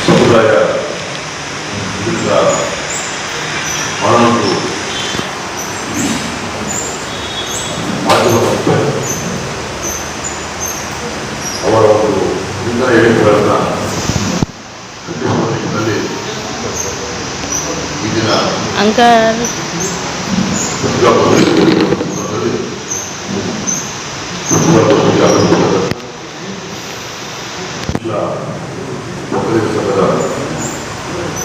ಸಮುದಾಯ ವಿರುದ್ಧ ಮಾನವರು ಮಾಧ್ಯಮ ಸಂಸ್ಥೆ ಅವರ ಒಂದು ಇಂಧನ ಹೇಳಿಕೆಗಳನ್ನು ಖಂಡಿಸುವ ನಿಟ್ಟಿನಲ್ಲಿ ಈ ದಿನ ಒಕ್ಕಲಿಗ ಸಂಘದ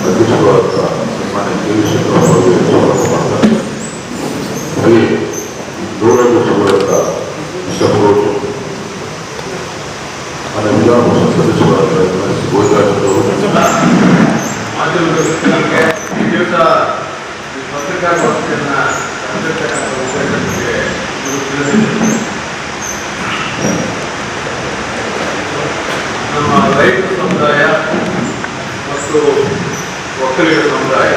ಅಧ್ಯಕ್ಷರಾದ ಸನ್ಮಾನ್ಯ ದೇವೇಶ್ವರ ಅವರಿಗೆ ಸ್ವಾಗತ ಮಾಡ್ತಾರೆ. ಹಾಗೆ ನೂರೈದು ವರ್ಷಗಳ ಇಷ್ಟಪಡೋದು ನನ್ನ ವಿಧಾನ ಪರಿಷತ್ ಸದಸ್ಯರಾದ ಗೋವಿಂದರಾಜವರು ಮಾಧ್ಯಮದ ಮಿತ್ರರಿಗೆ ಈ ದಿವಸ ಪತ್ರಿಕಾಗೋಷ್ಠಿಯನ್ನು ನಡೆಸಿರ್ತಕ್ಕಂಥ ಉದ್ದೇಶಕ್ಕೆ ನಮ್ಮ ರೈತ ಸಮುದಾಯ ಮತ್ತು ಒಕ್ಕಲಿಗ ಸಮುದಾಯ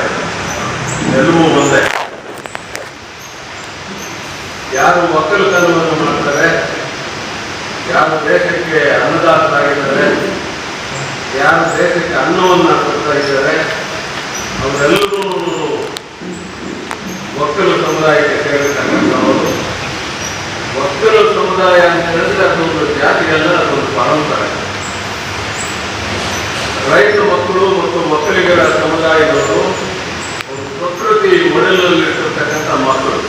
ಎಲ್ಲವೂ ಒಂದೇ. ಯಾರು ಒಕ್ಕಲುತನವನ್ನು ಮಾಡ್ತಾರೆ, ಯಾರು ದೇಶಕ್ಕೆ ಅನ್ನದಾತರಾಗಿದ್ದಾರೆ, ಯಾರು ದೇಶಕ್ಕೆ ಅನ್ನವನ್ನು ಕೊಡ್ತಾ ಇದ್ದಾರೆ, ಅವರೆಲ್ಲರೂ ಒಕ್ಕಲು ಸಮುದಾಯಕ್ಕೆ ಸೇರಿರ್ತಕ್ಕಂಥವರು. ಒಕ್ಕಲು ಸಮುದಾಯ ಅಂತ ಹೇಳಿದ್ರೆ ಅದೊಂದು ಜಾತಿಯಲ್ಲ, ಅದೊಂದು ಪರಂಪರೆ. ರೈತ ಮಕ್ಕಳು ಮತ್ತು ಒಕ್ಕಲಿಗರ ಸಮುದಾಯದವರು ಒಂದು ಪ್ರಕೃತಿ ಮೊಡಲಲ್ಲಿರ್ತಕ್ಕಂಥ ಮಕ್ಕಳು.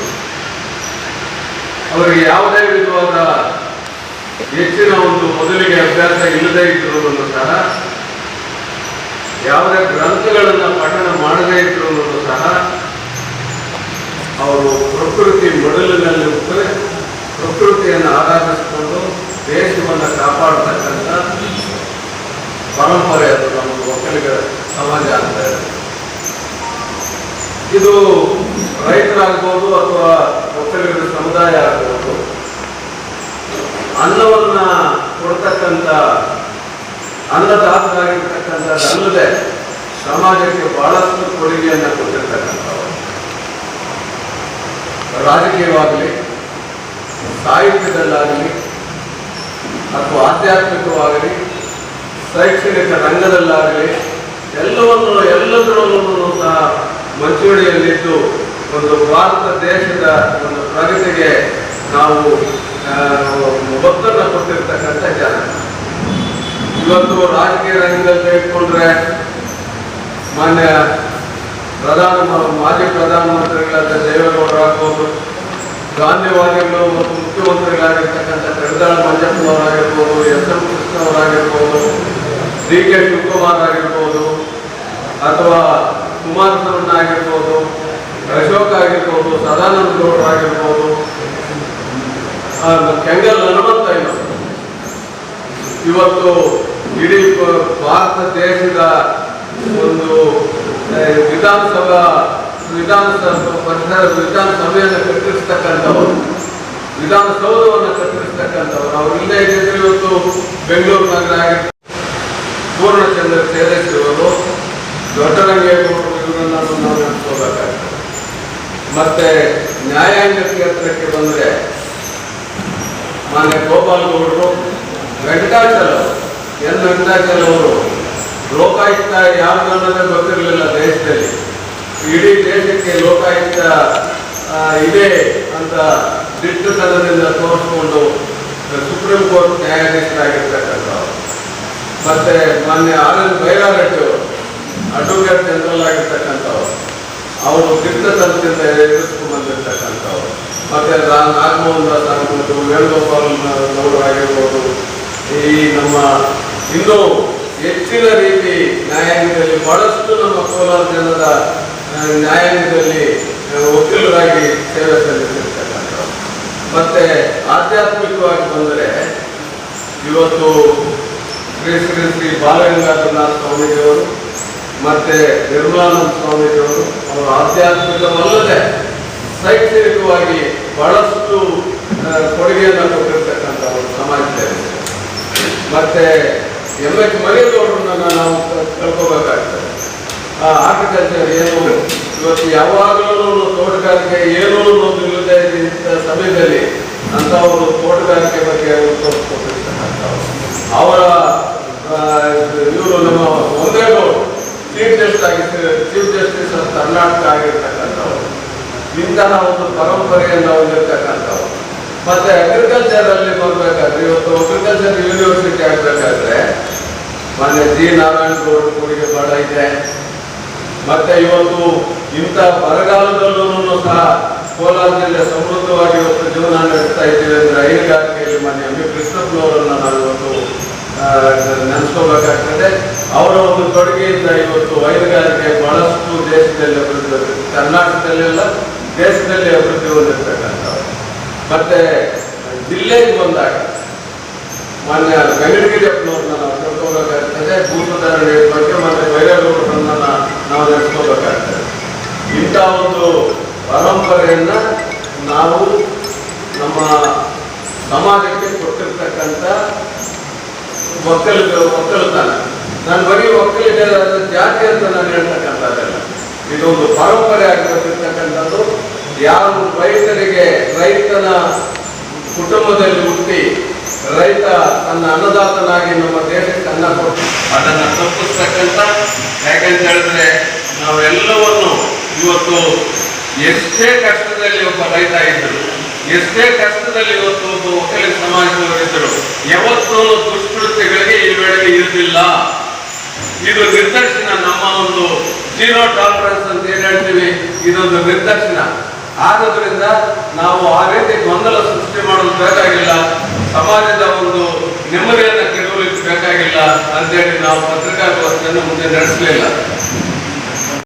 ಅವರಿಗೆ ಯಾವುದೇ ವಿಧವಾದ ಹೆಚ್ಚಿನ ಒಂದು ಮೊದಲಿಗೆ ಅಭ್ಯಾಸ ಇಲ್ಲದೇ ಇದ್ರೂ ಸಹ, ಯಾವುದೇ ಗ್ರಂಥಗಳನ್ನು ಪಠಣ ಮಾಡದೇ ಇದ್ರೂ ಸಹ ಅವರು ಪ್ರಕೃತಿ ಮೊಡಲಿನಲ್ಲಿ ಹೋಗ್ತಾರೆ. ಪ್ರಕೃತಿಯನ್ನು ಆರಾಧಿಸಿಕೊಂಡು ದೇಶವನ್ನು ಕಾಪಾಡತಕ್ಕಂಥ ಪರಂಪರೆ ಅದು ನಮ್ಮ ಒಕ್ಕಲಿಗರ ಸಮಾಜ ಅಂತ ಹೇಳಿ. ಇದು ರೈತರಾಗ್ಬೋದು ಅಥವಾ ಒಕ್ಕಲಿಗರ ಸಮುದಾಯ ಆಗ್ಬೋದು, ಅನ್ನವನ್ನ ಕೊಡ್ತಕ್ಕಂಥ ಅನ್ನದಾತರಾಗಿರ್ತಕ್ಕಂಥದ್ದಲ್ಲದೆ ಸಮಾಜಕ್ಕೆ ಬಹಳಷ್ಟು ಕೊಡುಗೆಯನ್ನು ಕೊಟ್ಟಿರ್ತಕ್ಕಂಥವ್ರು. ರಾಜಕೀಯವಾಗಲಿ, ಸಾಹಿತ್ಯದಲ್ಲಾಗಲಿ, ಅಥವಾ ಆಧ್ಯಾತ್ಮಿಕವಾಗಲಿ, ಶೈಕ್ಷಣಿಕ ರಂಗದಲ್ಲಾಗಲಿ ಎಲ್ಲದರಲ್ಲೂ ಸಹ ಮಂಚೂಣಿಯಲ್ಲಿದ್ದು ಒಂದು ಭಾರತ ದೇಶದ ಒಂದು ಪ್ರಗತಿಗೆ ನಾವು ಒತ್ತನ್ನು ಕೊಟ್ಟಿರ್ತಕ್ಕಂಥ ಜನ. ಇವತ್ತು ರಾಜಕೀಯ ರಂಗದಲ್ಲಿ ತೆಗೆದುಕೊಂಡ್ರೆ ಮಾನ್ಯ ಮಾಜಿ ಪ್ರಧಾನಮಂತ್ರಿಗಳಾದ ದೇವೇಗೌಡರಾಗ್ಬೋದು, ಗಾಂಧಿವಾದಿಗಳು ಮತ್ತು ಮುಖ್ಯಮಂತ್ರಿಗಳಾಗಿರ್ತಕ್ಕಂಥ ಕಡದಾಳ ಮಂಜಪ್ಪನವರಾಗಿರ್ಬೋದು, ಎಸ್ ಎಂ ಕೃಷ್ಣ ಅವರಾಗಿರ್ಬೋದು, ಡಿ ಕೆ ಶಿವಕುಮಾರ್ ಆಗಿರ್ಬೋದು, ಅಥವಾ ಕುಮಾರಸ್ವಾಮಿ ಆಗಿರ್ಬೋದು, ಅಶೋಕ್ ಆಗಿರ್ಬೋದು, ಸದಾನಂದ ಗೌಡರಾಗಿರ್ಬೋದು, ಕೆಂಗಲ್ ಹನುಮಂತಯ್ಯ, ಇವತ್ತು ಇಡೀ ಭಾರತ ದೇಶದ ಒಂದು ವಿಧಾನಸಭೆಯನ್ನು ಕಟ್ಟಿರ್ತಕ್ಕಂಥವರು, ವಿಧಾನಸೌಧವನ್ನು ಕಟ್ಟಿರ್ತಕ್ಕಂಥವ್ರು. ಅವ್ರು ಇಲ್ಲೇ ಇದ್ದಿದ್ರೆ ಇವತ್ತು ಬೆಂಗಳೂರು ನಗರ ಆಗಿರ್ತಾರೆ. ಪೂರ್ಣಚಂದ್ರ ಸೇರಿಸಿರುವರು, ದೊಡ್ಡರಂಗೇಗೌಡರು, ಇವರನ್ನ ನಾವು ನೆನೆಸ್ಕೋಬೇಕಾಗ್ತದೆ. ಮತ್ತೆ ನ್ಯಾಯಾಂಗ ಕ್ಷೇತ್ರಕ್ಕೆ ಬಂದರೆ ಮಾನ್ಯ ಗೋಪಾಲ್ ಗೌಡರು, ವೆಂಕಟಾಚಲ ಅವರು ಲೋಕಾಯುಕ್ತ ಯಾರು ಅನ್ನೋದೇ ಗೊತ್ತಿರಲಿಲ್ಲ ದೇಶದಲ್ಲಿ. ಇಡೀ ದೇಶಕ್ಕೆ ಲೋಕಾಯುಕ್ತ ಇದೆ ಅಂತ ದಿಟ್ಟತನದಿಂದ ತೋರಿಸ್ಕೊಂಡು ಸುಪ್ರೀಂ ಕೋರ್ಟ್ ನ್ಯಾಯಾಧೀಶರಾಗಿರ್ತಕ್ಕಂಥವ್ರು. ಮತ್ತೆ ಮಾನ್ಯ ಆರ್ ಎನ್ ಬೈರಾರೆಡ್ಡಿ ಅವರು ಅಡ್ವೊಕೇಟ್ ಜನರಲ್ ಆಗಿರ್ತಕ್ಕಂಥವ್ರು, ಅವರು ದಿಟ್ಟತನದಿಂದ ಎದುರಿಸ್ಕೊಂಡು ಬಂದಿರ್ತಕ್ಕಂಥವ್ರು. ಮತ್ತೆ ನಾಗಮೋಹನ್ ದಾಸ್ ಆಗಿರ್ಬೋದು, ವೇಣುಗೋಪಾಲ್ ಗೌಡರಾಗಿರ್ಬೋದು, ಈ ನಮ್ಮ ಇನ್ನೂ ಹೆಚ್ಚಿನ ರೀತಿ ನ್ಯಾಯಾಂಗದಲ್ಲಿ ಬಹಳಷ್ಟು ನಮ್ಮ ಕೋಲಾರ ಜನರ ನ್ಯಾಯಾಂಗದಲ್ಲಿ ವಕೀಲರಾಗಿ ಸೇವೆ ಸಲ್ಲಿಸಿರ್ತಕ್ಕಂಥವ್ರು. ಮತ್ತೆ ಆಧ್ಯಾತ್ಮಿಕವಾಗಿ ಬಂದರೆ ಇವತ್ತು ಶ್ರೀ ಶ್ರೀ ಶ್ರೀ ಬಾಲಗಂಗಾಧರನಾಥ ಸ್ವಾಮೀಜಿಯವರು ಮತ್ತೆ ನಿರ್ಮಲಾನಂದ ಸ್ವಾಮೀಜಿಯವರು ಅವರು ಆಧ್ಯಾತ್ಮಿಕವಲ್ಲದೆ ಶೈಕ್ಷಣಿಕವಾಗಿ ಬಹಳಷ್ಟು ಕೊಡುಗೆಯನ್ನು ಕೊಟ್ಟಿರ್ತಕ್ಕಂಥವರು ಸಮಾಜದಲ್ಲಿ. ಮತ್ತೆ ಎಂ.ಎಚ್. ಮರಿಯಗೌಡರನ್ನ ನಾವು ಕಳ್ಕೋಬೇಕಾಗ್ತದೆ. ಆರ್ಕಿಟೆಕ್ಚರ್ ಏನು ಇವತ್ತು ಯಾವಾಗಲೂ ತೋಟಗಾರಿಕೆ ಏನೂ ನಿಲ್ಲದೆ ಇದ್ದ ಸಮಯದಲ್ಲಿ ಅಂಥವರು ತೋಟಗಾರಿಕೆ ಬಗ್ಗೆ ತೋರಿಸ್ಕೊಟ್ಟಿರ್ತಕ್ಕಂಥವ್ರು. ಅವರ ಇವರು ನಮ್ಮ ಒಂದೇಗೌಡ ಚೀಫ್ ಜಸ್ಟಿಸ್ ಆಫ್ ಕರ್ನಾಟಕ ಆಗಿರ್ತಕ್ಕಂಥವ್ರು. ಇಂತಹ ಒಂದು ಪರಂಪರೆಯನ್ನು ಹೊಂದಿರ್ತಕ್ಕಂಥವ್ರು. ಮತ್ತೆ ಅಗ್ರಿಕಲ್ಚರ್ ಅಲ್ಲಿ ಬರ್ಬೇಕಾದ್ರೆ ಇವತ್ತು ಅಗ್ರಿಕಲ್ಚರ್ ಯೂನಿವರ್ಸಿಟಿ ಆಗ್ಬೇಕಾದ್ರೆ ಮೊನ್ನೆ ಜಿ ನಾರಾಯಣ ಗೌಡ ಕೊಡುಗೆ ಬಹಳ ಇದೆ. ಮತ್ತೆ ಇವತ್ತು ಇಂಥ ಬರಗಾಲದಲ್ಲೂ ಸಹ ಕೋಲಾರ ಜಿಲ್ಲೆ ಸಮೃದ್ಧವಾಗಿ ಇವತ್ತು ಜೀವನ ನಡೆಸ್ತಾ ಇದ್ದೀವಿ ಅಂದ್ರೆ ಹೈನುಗಾರಿಕೆಯಲ್ಲಿ ಮೊನ್ನೆ ಎಂ ಕೃಷ್ಣಪ್ಪನವರನ್ನ ನಾವು ಇವತ್ತು ನೆನೆಸ್ಕೋಬೇಕಾಗ್ತದೆ. ಅವರ ಒಂದು ಕೊಡುಗೆಯಿಂದ ಇವತ್ತು ಹೈನುಗಾರಿಕೆ ಬಹಳಷ್ಟು ದೇಶದಲ್ಲಿ ಅಭಿವೃದ್ಧಿ, ಕರ್ನಾಟಕದಲ್ಲೆಲ್ಲ ದೇಶದಲ್ಲಿ ಅಭಿವೃದ್ಧಿ ಹೊಂದಿರ್ತಕ್ಕಂಥವ್ರು. ಮತ್ತೆ ಜಿಲ್ಲೆಗೆ ಬಂದಾಗ ಮಾನ್ಯ ವೆಂಕಟಗಿರಿಯಪ್ಪನವ್ರನ್ನ ನಾವು ತಿಳ್ಕೋಬೇಕಾಗ್ತದೆ. ಭೂ ಸುಧಾರಣೆ ಬಗ್ಗೆ ಮತ್ತೆ ಬೈರೇಗೌಡರನ್ನ ನಾವು ನೆನೆಸ್ಕೋಬೇಕಾಗ್ತದೆ. ಇಂಥ ಒಂದು ಪರಂಪರೆಯನ್ನ ನಾವು ನಮ್ಮ ಸಮಾಜಕ್ಕೆ ಕೊಟ್ಟಿರ್ತಕ್ಕಂಥ ಒಕ್ಕಲುತನ. ನಾನು ಬರೀ ಒಕ್ಕಲಿಗೆ ಜಾತಿ ಅಂತ ನಾನು ಹೇಳ್ತಕ್ಕಂಥದ್ದಲ್ಲ, ಇದೊಂದು ಪರಂಪರೆ ಆಗಿರತಕ್ಕಂಥದ್ದು. ಯಾರು ರೈತನ ಕುಟುಂಬದಲ್ಲಿ ಹುಟ್ಟಿ ರೈತ ತನ್ನ ಅನ್ನದಾತನಾಗಿ ನಮ್ಮ ದೇಶಕ್ಕೆ ಅನ್ನ ಕೊಟ್ಟು ಅದನ್ನು ತಪ್ಪಿಸ್ತಕ್ಕಂಥ, ಯಾಕಂತ ಹೇಳಿದ್ರೆ ನಾವೆಲ್ಲವನ್ನು ಇವತ್ತು ಎಷ್ಟೇ ಕಷ್ಟದಲ್ಲಿ ಒಬ್ಬ ರೈತ ಇದ್ದರು, ಎಷ್ಟೇ ಕಷ್ಟದಲ್ಲಿ ಇವತ್ತು ಒಬ್ಬ ಒಕ್ಕಲಿಗ ಸಮಾಜದವರಿದ್ದರು, ಯಾವತ್ತೂ ದುಷ್ಕೃತ್ಯಗಳಿಗೆ ಈ ವೇಳೆಗೆ ಇರುವುದಿಲ್ಲ. ಇದು ನಿರ್ದರ್ಶನ. ನಮ್ಮ ಒಂದು ಜೀರೋ ಟಾಲರೆನ್ಸ್ ಅಂತ ಏನ್ ಹೇಳ್ತೀವಿ, ಇದೊಂದು ನಿರ್ದರ್ಶನ. ಆಗೋದ್ರಿಂದ ನಾವು ಆ ರೀತಿ ಗೊಂದಲ ಸೃಷ್ಟಿ ಮಾಡೋದು ಬೇಕಾಗಿಲ್ಲ, ಸಮಾಜದ ಒಂದು ನೆಮ್ಮದಿಯನ್ನು ಕೆಡವಲಿಕ್ಕೆ ಬೇಕಾಗಿಲ್ಲ ಅಂತೇಳಿ ನಾವು ಪತ್ರಿಕಾಗೋಷ್ಠಿಯನ್ನು ಮುಂದೆ ನಡೆಸಲಿಲ್ಲ.